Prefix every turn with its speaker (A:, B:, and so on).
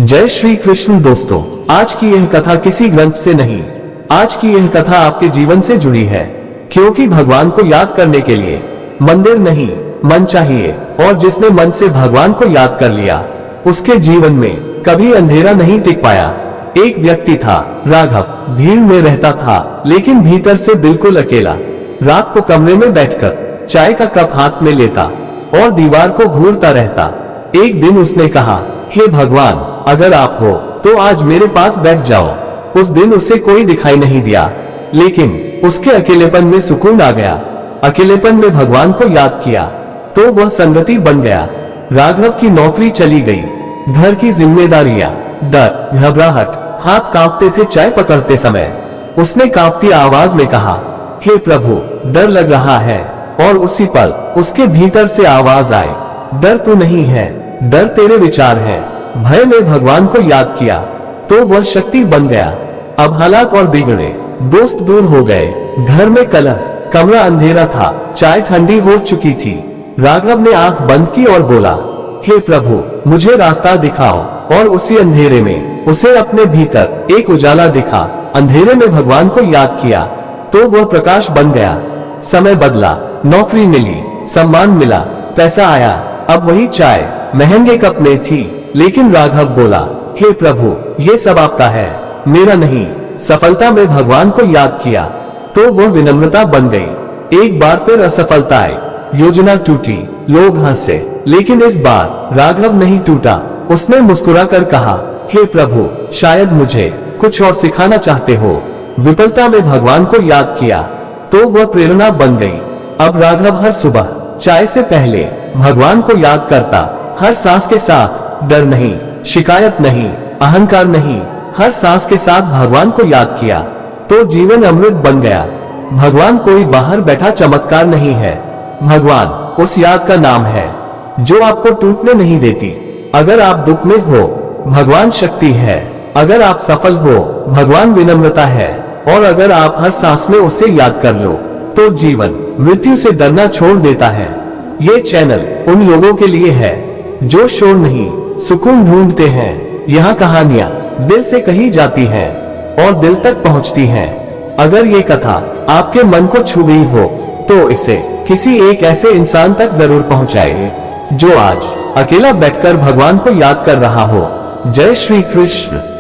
A: जय श्री कृष्ण दोस्तों, आज की यह कथा किसी ग्रंथ से नहीं, आज की यह कथा आपके जीवन से जुड़ी है। क्योंकि भगवान को याद करने के लिए मंदिर नहीं, मन चाहिए। और जिसने मन से भगवान को याद कर लिया, उसके जीवन में कभी अंधेरा नहीं टिक पाया। एक व्यक्ति था राघव, भीड़ में रहता था लेकिन भीतर से बिल्कुल अकेला। रात को कमरे में बैठकर चाय का कप हाथ में लेता और दीवार को घूरता रहता। एक दिन उसने कहा, हे भगवान, अगर आप हो तो आज मेरे पास बैठ जाओ। उस दिन उसे कोई दिखाई नहीं दिया, लेकिन उसके अकेलेपन में सुकून आ गया। अकेलेपन में भगवान को याद किया तो वह संगति बन गया। राघव की नौकरी चली गई, घर की जिम्मेदारियां, डर, घबराहट, हाथ कांपते थे चाय पकड़ते समय। उसने कांपती आवाज में कहा, हे प्रभु, डर लग रहा है। और उसी पल उसके भीतर से आवाज आए, डर तू नहीं है, डर तेरे विचार है। भय में भगवान को याद किया तो वह शक्ति बन गया। अब हालात और बिगड़े, दोस्त दूर हो गए, घर में कलह, कमरा अंधेरा था, चाय ठंडी हो चुकी थी। राघव ने आंख बंद की और बोला, हे प्रभु, मुझे रास्ता दिखाओ। और उसी अंधेरे में उसे अपने भीतर एक उजाला दिखा। अंधेरे में भगवान को याद किया तो वह प्रकाश बन गया। समय बदला, नौकरी मिली, सम्मान मिला, पैसा आया। अब वही चाय महंगे कप में थी, लेकिन राघव बोला, हे प्रभु, ये सब आपका है, मेरा नहीं। सफलता में भगवान को याद किया तो वह विनम्रता बन गई। एक बार फिर असफलता आई, योजना टूटी, लोग हंसे, लेकिन इस बार राघव नहीं टूटा। उसने मुस्कुराकर कहा, हे प्रभु, शायद मुझे कुछ और सिखाना चाहते हो। विफलता में भगवान को याद किया तो वह प्रेरणा बन गई। अब राघव हर सुबह चाय से पहले भगवान को याद करता। हर सांस के साथ डर नहीं, शिकायत नहीं, अहंकार नहीं, हर सांस के साथ भगवान को याद किया तो जीवन अमृत बन गया। भगवान कोई बाहर बैठा चमत्कार नहीं है, भगवान उस याद का नाम है जो आपको टूटने नहीं देती। अगर आप दुख में हो, भगवान शक्ति है। अगर आप सफल हो, भगवान विनम्रता है। और अगर आप हर सांस में उसे याद कर लो तो जीवन मृत्यु से डरना छोड़ देता है। ये चैनल उन लोगों के लिए है जो शोर नहीं, सुकून ढूंढते हैं। यहाँ कहानियां दिल से कही जाती हैं और दिल तक पहुँचती हैं। अगर ये कथा आपके मन को छू गई हो तो इसे किसी एक ऐसे इंसान तक जरूर पहुँचाइए जो आज अकेला बैठकर भगवान को याद कर रहा हो। जय श्री कृष्ण।